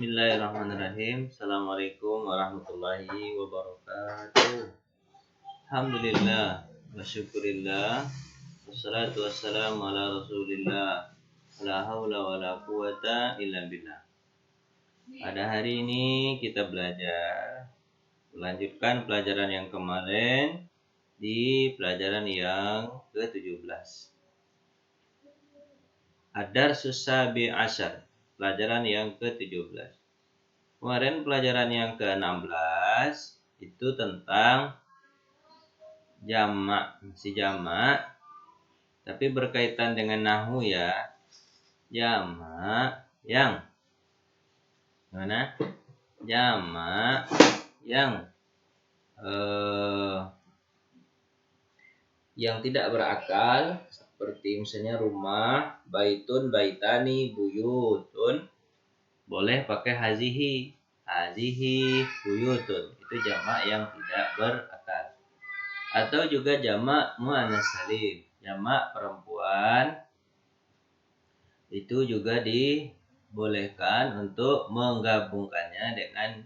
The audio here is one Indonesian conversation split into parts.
Bismillahirrahmanirrahim. Assalamualaikum warahmatullahi wabarakatuh. Alhamdulillah wa syukurillah. Wassalatu wassalamu ala rasulillah. La haula wa la quwata illa billah. Pada hari ini kita melanjutkan pelajaran yang kemarin di pelajaran yang ke-17. Ad-Darsus Sabi Asyar, pelajaran yang ke-17. Kemarin pelajaran yang ke-16 itu tentang jamak, masih jamak, tapi berkaitan dengan nahwu ya. Jamak yang mana? Jamak yang tidak berakal, seperti misalnya rumah, baitun, baitani, buyutun, boleh pakai hazihi, buyutun. Itu jamak yang tidak berakal. Atau juga jamak muannats salim, jamak perempuan, itu juga dibolehkan untuk menggabungkannya dengan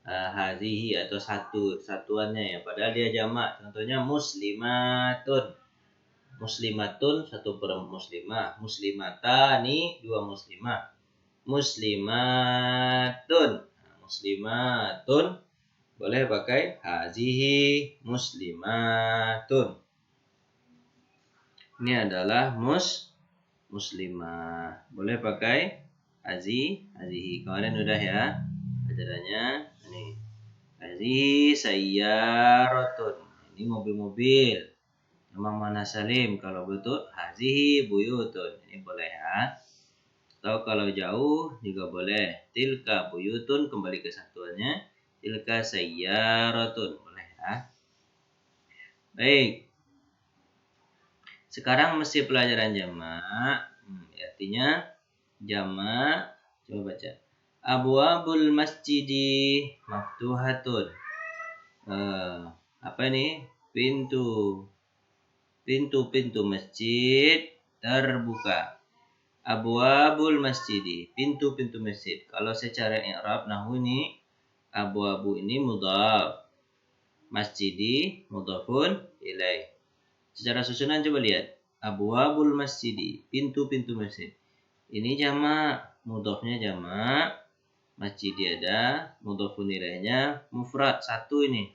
hazihi atau satuannya ya, padahal dia jamak. Contohnya muslimatun, satu muslimah, muslimatani, dua muslimah, muslimatun boleh pakai hazihi muslimatun. Ini adalah muslimah, boleh pakai hazihi. Kemarin udah ya pelajarannya. Ini hazihi sayyaratun, ini mobil-mobil. Memang mana salim. Kalau betul hazihi buyutun, ini boleh ya. Atau kalau jauh juga boleh. Tilka buyutun, kembali ke satuannya. Tilka sayyaratun, boleh ya. Baik. Sekarang mesti pelajaran jamak. Artinya jamak. Coba baca. Abwabul masjidi maftuhatun. Apa ini? Pintu masjid terbuka. Abwabul masjidi, pintu-pintu masjid. Kalau secara i'rab nahwu ini, abwabu ini mudhaf, masjidi mudhafun ilaih. Secara susunan coba lihat. Abwabul masjidi, pintu-pintu masjid. Ini jamak, mudhafnya jamak, masjidi ada, mudhafun ilaihnya mufrad, satu ini.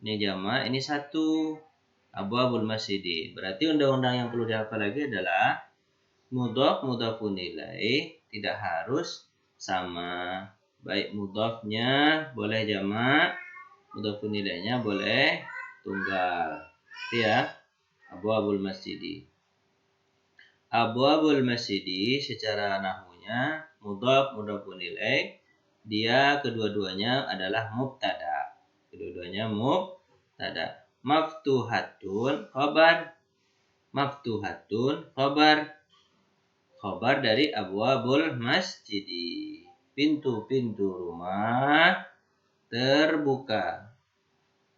Ini jamak, ini satu. Abwabul masjidi. Berarti undang-undang yang perlu dihafal lagi adalah mudhaf mudhafun ilaih tidak harus sama. Baik mudhafnya boleh jamak, mudhafun ilaihnya boleh tunggal. Itu ya. Abwabul masjidi. Abwabul masjidi secara nahwunya mudhaf mudhafun ilaih, dia kedua-duanya adalah mubtada. Maftuhatun khabar. Maftuhatun khabar dari abwabul masjidi. Pintu-pintu rumah terbuka.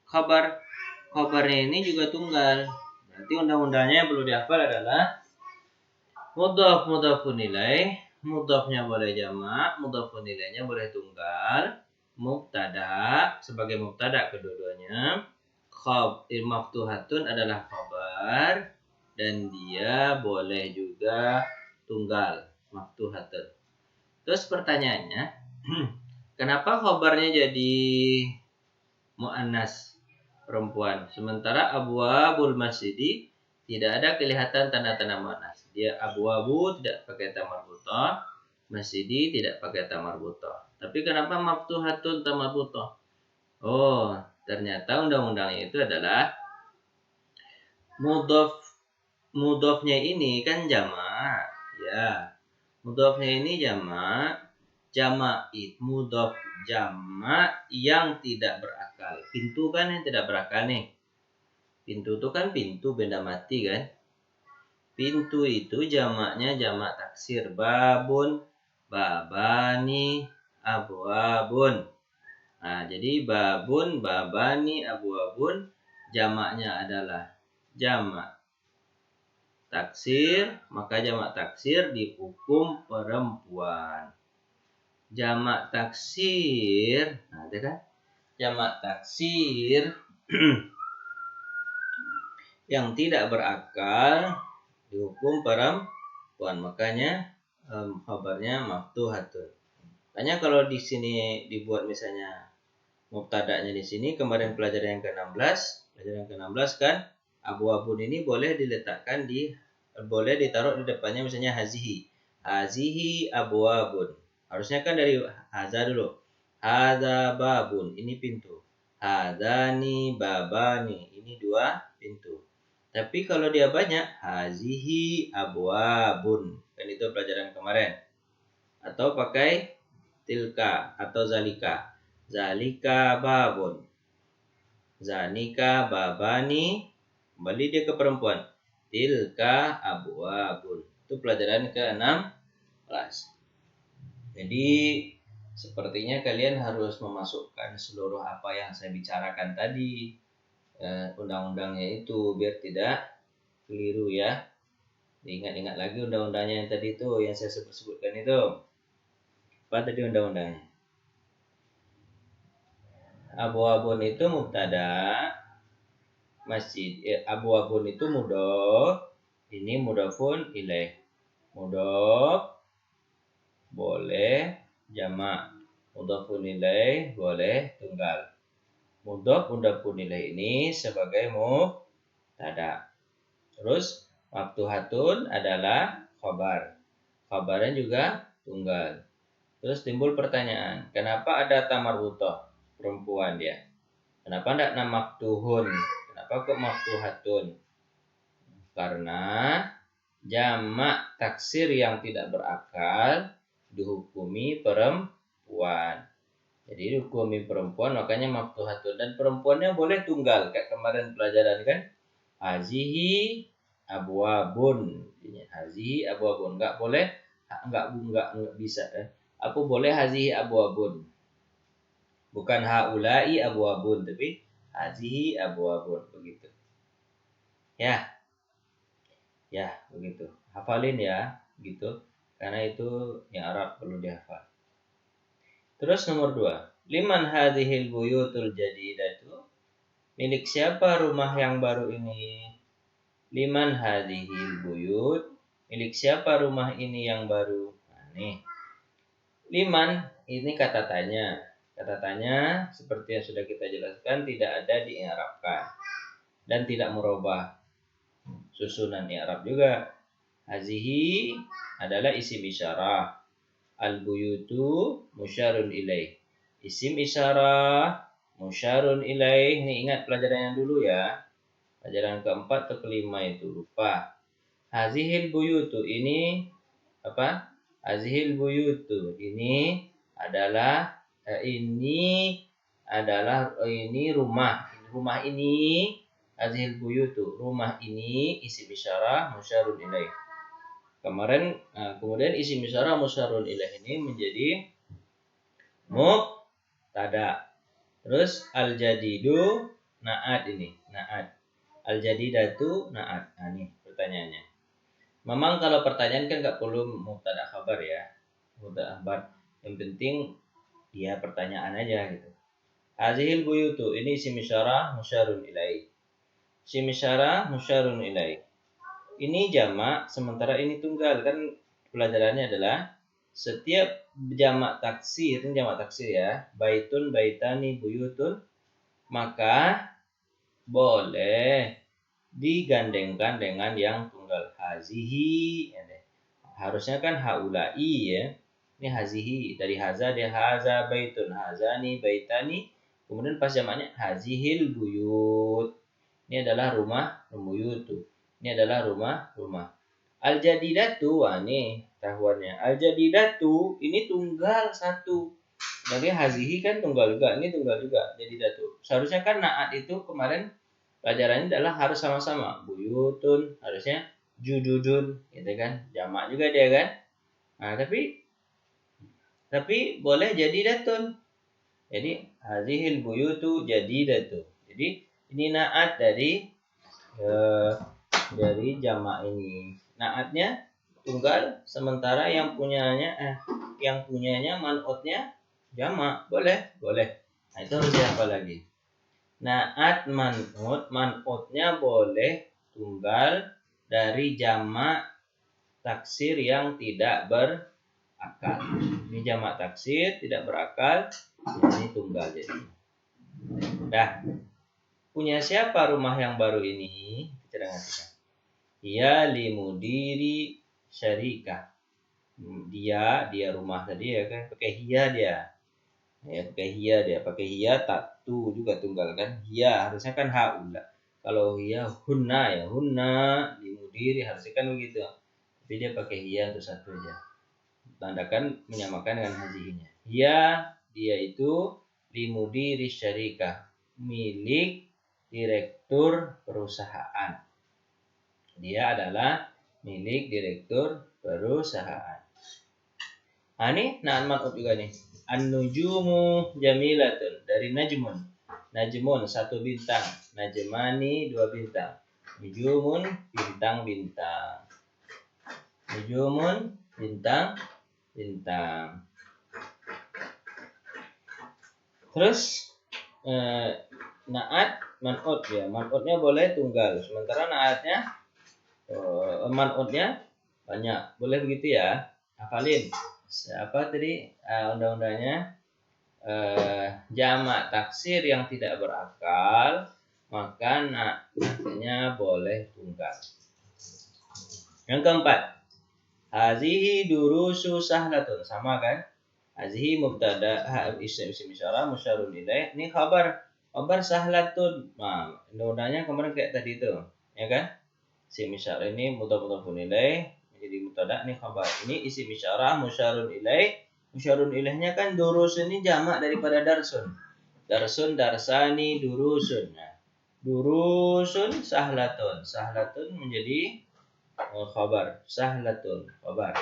Khabarnya ini juga tunggal. Berarti undang-undangnya yang perlu dihafal adalah mudhaf mudhafun ilaih. Mudhafnya boleh jamak, mudhafun ilaihnya boleh tunggal. Mubtada sebagai mubtada kedua-duanya. Maftuhatun adalah khabar dan dia boleh juga tunggal, maftuhatun. Terus pertanyaannya, kenapa khabarnya jadi muannas perempuan, sementara abwabul masjidi tidak ada kelihatan tanda-tanda muannas. Dia abwabu tidak pakai ta marbutah, masjidi tidak pakai ta marbutah. Tapi kenapa maftuhatun ta marbutah? Oh, ternyata undang-undangnya itu adalah mudhafnya ini kan jamak ya. Mudhafnya ini jamak mudhaf jamak yang tidak berakal. Pintu kan yang tidak berakal nih. Pintu itu kan pintu benda mati kan. Pintu itu jamaknya jamak taksir, babun, babani, abwabun. Nah, jadi babun, babani, abwabun jamaknya adalah jamak taksir, maka jamak taksir dihukum perempuan. jamak taksir. Nah, ada kan? Jamak taksir yang tidak berakal dihukum perempuan. Makanya khabarnya maftuhatun. Makanya kalau di sini dibuat misalnya mubtada'nya di sini kemarin pelajaran yang ke-16 kan abu-abun ini boleh ditaruh di depannya misalnya hazihi abu-abun. Harusnya kan dari haza dulu. Hadza babun, ini pintu. Hadzani babani, ini 2 pintu. Tapi kalau dia banyak, hazihi abu-abun. Kan itu pelajaran kemarin. Atau pakai tilka atau zalika. Zalika babun. Zanika babani. Kembali dia ke perempuan. Tilka abwabun. Itu pelajaran ke-16. Jadi sepertinya kalian harus memasukkan seluruh apa yang saya bicarakan tadi. Undang-undangnya itu biar tidak keliru ya. Ingat-ingat lagi undang-undangnya yang tadi itu yang saya sebutkan itu. Apa tadi undang-undangnya? Abu-abun itu mubtada, abu-abun itu mudhof, ini mudhofun ilaih. Mudhof boleh jamak, mudhofun ilaih boleh tunggal. Mudhofun ilaih ini sebagai mubtada. Terus maftuhatun adalah khabar. Khabarnya juga tunggal. Terus timbul pertanyaan, kenapa ada tamarrutoh? Perempuan dia. Kenapa tidak nama maftuhun? Kenapa kok maftuhatun? Karena jamak taksir yang tidak berakal dihukumi perempuan. Jadi dihukumi perempuan makanya maftuhatun. Dan perempuannya boleh tunggal. Kayak kemarin pelajaran kan. Hazihi abwabun. Hazihi abwabun. Enggak boleh. Enggak bisa. Apa boleh hazihi abwabun. Bukan haulai abwabun, tapi hazihi abwabun, begitu. Ya, begitu. Hafalin ya, gitu. Karena itu yang Arab perlu dihafal. Terus nomor 2. Liman hadhil buyutul jadidatu? Milik siapa rumah yang baru ini? Liman hadhil buyut? Milik siapa rumah ini yang baru? Nah, nih. Liman ini kata tanya. Kata tanya seperti yang sudah kita jelaskan tidak ada di'irabkan dan tidak merubah susunan i'rab juga. Hazihi adalah isim isyarah. Al-buyutu musyarun ilaih. Isim isyarah musyarun ilaih. Ini ingat pelajaran yang dulu ya. Pelajaran keempat atau kelima itu lupa. Hazihil buyutu ini apa? Hazihil buyutu ini adalah ini rumah. Rumah ini hazihil buyutu. Rumah ini isim isyarah musyarun ilaih. Kemudian isim isyarah musyarun ilaih ini menjadi mubtada. Terus al-jadidu na'at ini. Na'at. Al-jadidatu na'at. Nah, ini pertanyaannya. Memang kalau pertanyaan kan nggak perlu mubtada khabar ya. Mubtada khabar. Yang penting dia pertanyaan aja gitu. Hazihil buyutu ini isim isyarah musyarun ilaih. Isim isyarah musyarun ilaih. Ini jamak sementara ini tunggal. Kan pelajarannya adalah setiap jamak taksir, ini jamak taksir ya. Baitun, baitani, buyutun, maka boleh digandengkan dengan yang tunggal. Hazihi. Harusnya kan haulai ya. Ini hazihi. Dari haza dia haza baitun, hazani baitani. Kemudian pas jamaknya hazihil buyut. Ini adalah rumah buyutu. Ini adalah rumah. Al-jadidatu, nih tahuannya. Al-jadidatu ini tunggal satu. Jadi hazihi kan tunggal juga, ini tunggal juga. Jadidatu. Seharusnya kan na'at itu kemarin pelajarannya adalah harus sama-sama. Buyutun harusnya jududun, gitu kan? Jamak juga dia kan. Nah, tapi boleh jadidatun. Jadi hazihil buyutu jadidatu. Jadi ini na'at dari jamak ini. Naatnya tunggal, sementara yang punyanya man'utnya jamak. Boleh. Nah, itu harus dihafal lagi. Na'at man'utnya boleh tunggal dari jamak taksir yang tidak berakal. Ini jamak taksir tidak berakal, ini tunggal jadi. Dah. Punya siapa rumah yang baru ini? Kita dengarkan. Ya limudiri syarikah. Dia rumah tadi ya kan, pakai hiya dia. Ya, pakai hiya tak tu juga tunggal kan. Hiya harusnya kan haula. Kalau hiya hunna ya hunna limudiri harusnya kan begitu. Tapi dia pakai hiya untuk satu aja. Tandakan menyamakan dengan hazihinya. Hiya dia itu limudiri syarikah, milik direktur perusahaan. Dia adalah milik direktur perusahaan. Nah, ini na'at man'ut juga nih. An-nujumu jamilatun dari najmun. Najmun 1 bintang, najmani 2 bintang. Nujumun bintang-bintang. Nujumun bintang-bintang. Terus na'at man'ut ya. Man'utnya boleh tunggal, sementara na'atnya man'utnya banyak. Boleh begitu ya? Hafalin. Siapa tadi undang-undangnya? Jamak taksir yang tidak berakal, maka na'atnya boleh tunggal. Yang keempat, hazihi durusu sahlatun. Sama kan? Hazihi mubtada isim isyarah musyarun ilaih. Ini khabar sahlatun. Nah, undang-undangnya kemarin kayak tadi itu, ya kan? Isim isyarah ini mudhaf ilaih menjadi mubtada, ini khabar. Ini isim isyarah musyarun ilaih. Musyarun ilaihnya kan durus ini jamak daripada darsun. Darsun, darsani, durusun. Nah, durusun sahlatun. Sahlatun menjadi khabar. Sahlatun khabar.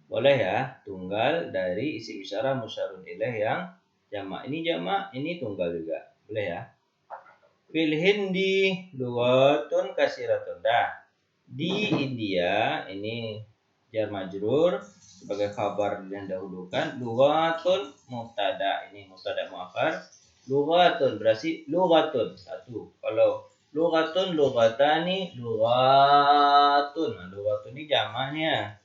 Boleh ya, tunggal dari isim isyarah musyarun ilaih yang jamak. Ini jamak, ini tunggal juga. Boleh ya. Fil hindi lugatun kasiratun. Dah. Di India ini jar majrur sebagai khabar yang dahulukan. Lugatun mubtada, ini mubtada muakhar. Lugatun berarti lugatun 1. Kalau lugatun lugatani lugatun. Nah, lugatun ini jamaknya.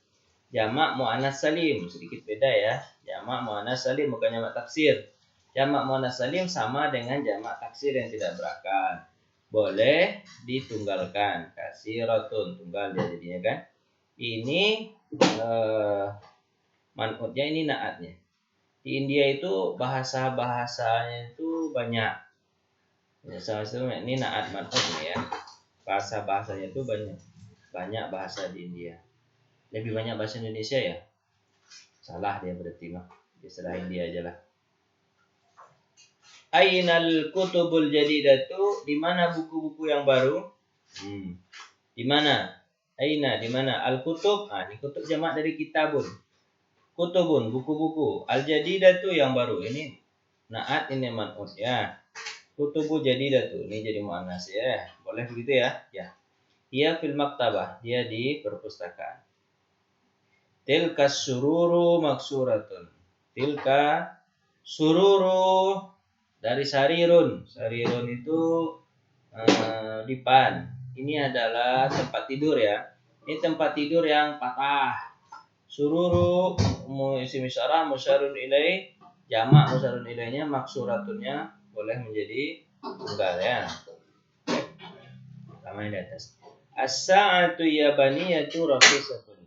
Jamak muannas salim, sedikit beda ya. Jamak muannas salim bukan jamak taksir. Jamak muannas salim sama dengan jamak taksir yang tidak berakal. Boleh ditunggalkan. Kasiratun tunggal dia jadinya kan. Ini man'utnya, ini na'atnya. Di India itu bahasa-bahasanya itu banyak. Ini na'at man'ut ya. Bahasa-bahasanya itu banyak. Banyak bahasa di India. Lebih banyak bahasa Indonesia ya? Salah dia berarti mah. Dia serahin dia aja lah. Ainal kutubul jadidatu, di mana buku-buku yang baru? Di mana? Aina, di mana? Al-kutub, ini kutub jamak dari kitabun. Kutubun, buku-buku. Al-jadidatu yang baru. Ini na'at, ini man'ut ya. Kutubu jadidatu, ini jadi muannas ya. Boleh begitu ya? Ya. Dia fil maktabah, dia di perpustakaan. Tilka sururu maksuratun. Tilka sururu dari sarirun. Sarirun itu dipan. Ini adalah tempat tidur ya. Ini tempat tidur yang patah. Sururu isim isyarah musyarun ilaih, jamak musyarun ilaihnya maksuratunnya boleh menjadi tunggal ya. Sama yang di atas. As-sa'atu yabaniyatu rakhisatun.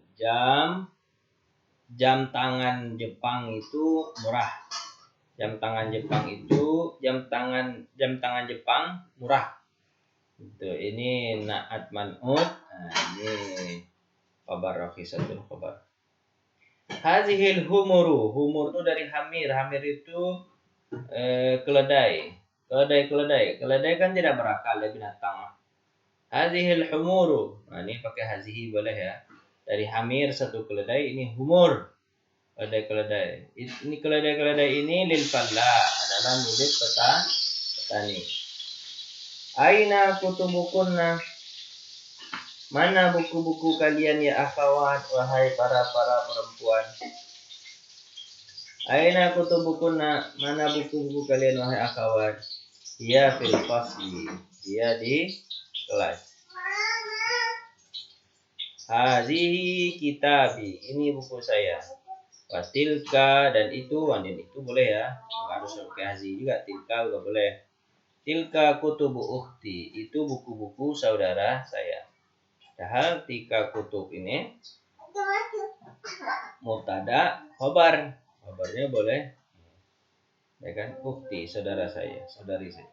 Jam tangan Jepang itu murah. Jam tangan Jepang murah. Itu ini na'at man'ut. Nah, ini khabar rakhisatun khabar. Hazihil humuru. Humur itu dari hamir. Hamir itu keledai. Keledai kan tidak berakal ya, binatang. Hazihil humuru. Nah, ini pakai hazihi boleh ya. Dari hamir 1 keledai, ini humur. Keledai. Ini keledai ini lil falla, adalah milik petani. Aina kutubukunna. Mana buku-buku kalian ya akhwat, wahai para perempuan? Aina kutubukuna, mana buku-buku kalian wahai akhwat? Dia fil fasli, dia di kelas. Hazihi kitabi, ini buku saya. Watilka, dan itu boleh ya. Nggak harus pakai hazi juga, tilka juga boleh. Tilka kutubu ukhti, itu buku-buku saudara saya. Padahal tika kutub ini mubtada khobar. Khobarnya boleh, ya kan? Ukhti, saudara saya, saudari saya.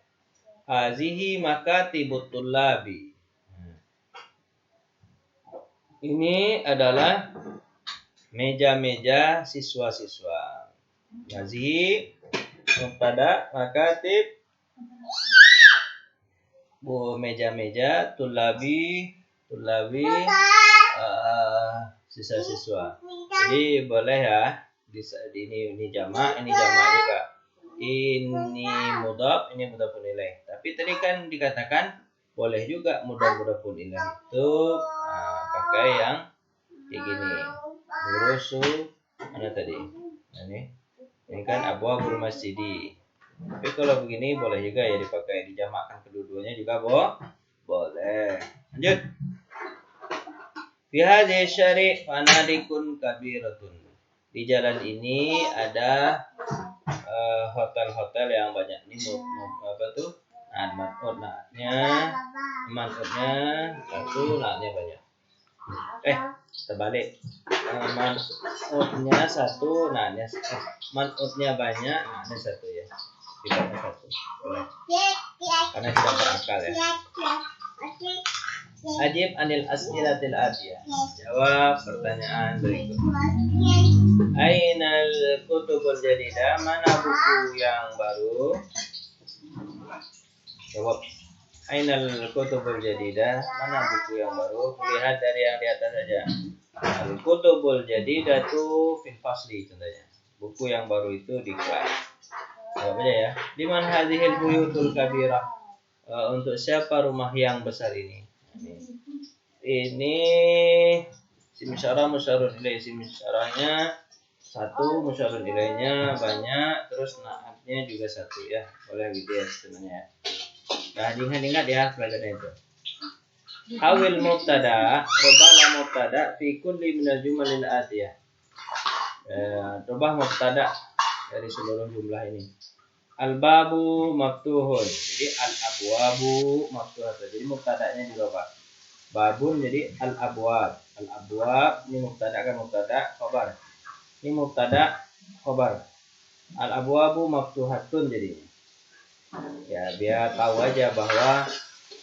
Hazihi makatibut tullabi. Ini adalah meja-meja siswa-siswa. Hazihi mubtada makatib, meja-meja, tulabi siswa-siswa. Jadi boleh ya, ini jamak, ini jamak juga. Ini mudhaf, ini mudhafun ilaih. Tapi tadi kan dikatakan boleh juga mudhafun ilaih itu pakai yang kayak gini. Durusu mana tadi? Ini kan abwabul masjidi. Tapi kalau begini boleh juga ya dipakai, dijamakkan kedua-duanya juga boleh. Lanjut. Fi hadhihi syari' fanadikun kabiratun. Di jalan ini ada hotel-hotel yang banyak. Ini apa tuh? Manutnya satu, naknya banyak. Terbalik. Manutnya satu, manutnya banyak, naknya satu ya. Tidaknya satu. Boleh. Karena tidak berakal ya. Ajib anil as'ilatil atiyah. Jawab pertanyaan berikut. Ainal kutubul jadidah, mana buku yang baru? Jawab. Ainal kutubul jadidah, mana buku yang baru? Lihat dari yang di atas saja. Al kutubul jadidatu fil fasli, contohnya. Buku yang baru itu di kelas. Jawab aja ya. Liman hadhil buyutul kabirah. Untuk siapa rumah yang besar ini? Ini simsyarah musyarun ilaih. Simsyarahnya satu, musyarun ilaihnya banyak, terus naatnya juga satu ya. Boleh gitu ya sebenarnya. Nah, ingat ya pelajaran itu. Awil mubtada, robala mubtada fi kulli minal jumalil atiyah. Robah mubtada dari seluruh jumlah ini. Al-babu maftuhun. Jadi al-abwabu maftuhun. Jadi mubtadanya dirobah. Babun jadi al-abwab. Al-abwab ini mubtada kan mubtada khabar. Ini mubtada khabar. Al-abwabu maftuhatun jadi. Ya, biar tahu aja bahwa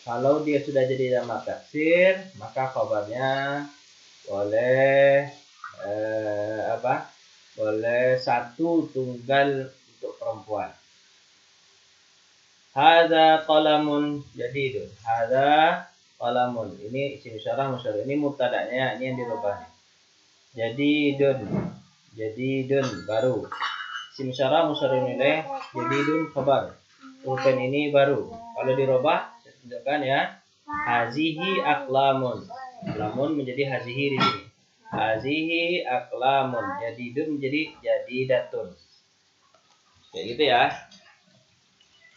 kalau dia sudah jadi jamak taksir, maka khabarnya boleh boleh satu tunggal untuk perempuan. Hadza qalamun jadidun. Hadza qalamun. Ini isim isyarah musyarrah. Ini mubtadanya, ini yang dirubah. Jadidun baru. Isim isyarah musyarrah ilaih, jadidun khabar. Rukun ini baru. Kalau dirubah, saya tunjukkan ya. Hazihi aqlamun. Aqlamun menjadi hazihi di sini. Hazihi aqlamun. Jadidun menjadi jadidatun. Kayak gitu ya.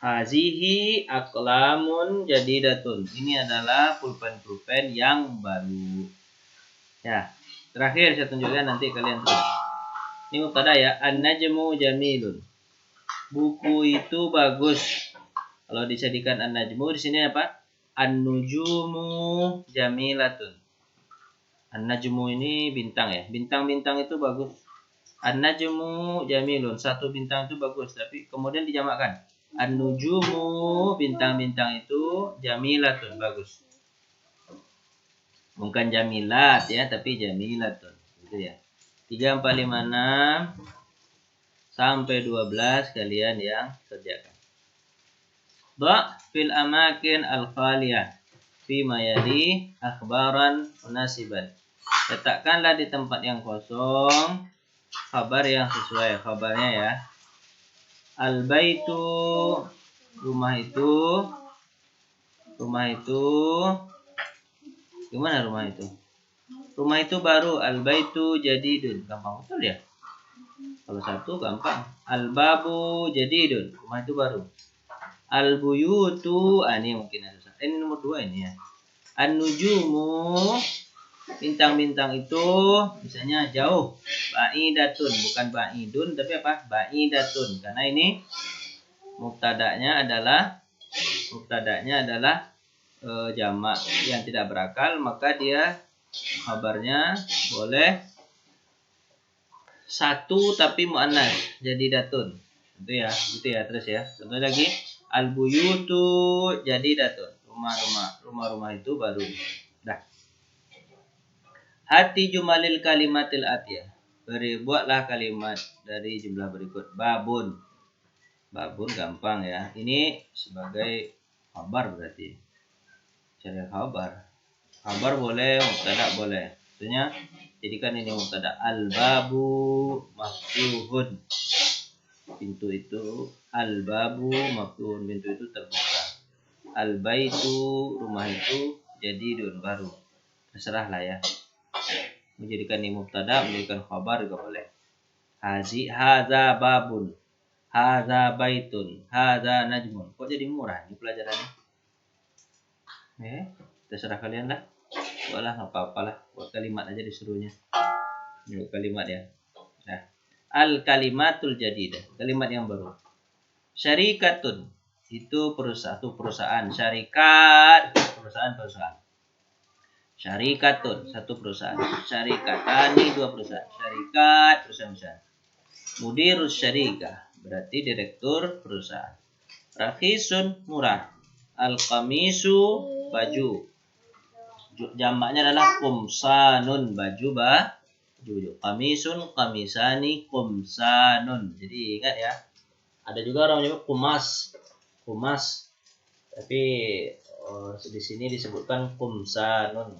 Hazihi aqlamun jadidatun. Ini adalah pulpen-pulpen yang baru. Ya, terakhir saya tunjukkan, nanti kalian tulis. Ini mubtada ya. An-najmu jamilun. Buku itu bagus. Kalau dijadikan an-najmu di sini apa? An-nujumu jamilatun. An-najmu ini bintang ya. Bintang-bintang itu bagus. An-najmu jamilun. Satu bintang itu bagus, tapi kemudian dijamakkan. An-nujumu bintang-bintang itu jamilatun, bagus. Bukan jamilat ya, tapi jamilatun. Gitu ya. 3, 4, 5, 6 sampai 12 kalian yang kerjakan. Ba' fil amakin al-khaliyah fi mayali akhbaran munasiban. Letakkanlah di tempat yang kosong kabar yang sesuai. Kabarnya ya. Al-baitu, rumah itu Gimana rumah itu? Rumah itu baru. Al-baitu jadidun. Gampang betul ya? Kalau satu gampang. Al-babu jadidun. Rumah itu baru. Al-buyutu. Ini mungkin ada susah. Ini nomor 2 ini ya. An-nujumu. Bintang-bintang itu misalnya jauh. Ba'idatun. Bukan ba'idun. Tapi apa? Ba'idatun. Karena ini mubtada'nya adalah jamak yang tidak berakal, maka dia kabarnya boleh satu tapi muannas jadi datun. Itu ya, terus ya. Contoh lagi, al-buyutu jadi datun. Rumah-rumah itu baru. Dah. Hati jumalil kalimatil atiyah. Buatlah kalimat dari jumlah berikut. Babun. Babun gampang ya. Ini sebagai kabar berarti. Cari kabar. Kabar boleh, mubtada boleh. Maksudnya jadikan ini mubtada. Al-babu maftuhun. Pintu itu al-babu maftuhun. Pintu itu terbuka. Al-baitu rumah itu jadidun baru. Terserah lah ya. Menjadikan ini mubtada, menjadikan kabar juga boleh. Hadza babun. Hadza baitun. Hadza najmun. Kok jadi murah ini pelajarannya? Terserah kalian lah. Buatlah nggak apa-apa lah. Buat kalimat aja disuruhnya. Buat kalimat ya. Nah, al-kalimatul jadidah. Kalimat yang baru. Syarikatun. Itu perusahaan. Syarikat. Perusahaan. Syarikatun. Satu perusahaan. Syarikatani dua perusahaan. Syarikat. Perusahaan. Mudirus syarikah. Berarti direktur perusahaan. Rakhisun. Murah. Al-qamisu. Baju. Jamaknya adalah kumsanun. Baju. Qamisun, qamisani, kumsanun. Jadi ingat ya. Ada juga orang menyebut kumas. Tapi di sini disebutkan kumsanun.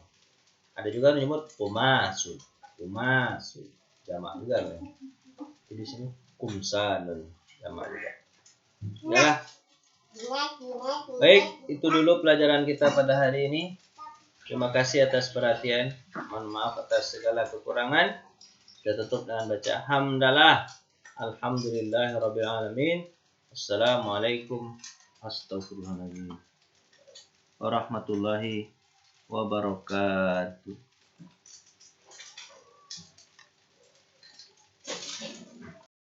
Ada juga orang menyebut kumasun. Jamak juga kan. Di sini kumsanun. Jamak juga. Ya. Baik, itu dulu pelajaran kita pada hari ini. Terima kasih atas perhatian. Mohon maaf atas segala kekurangan. Kita tutup dengan baca hamdalah. Alhamdulillahirabbil alamin. Assalamualaikum warahmatullahi wabarakatuh.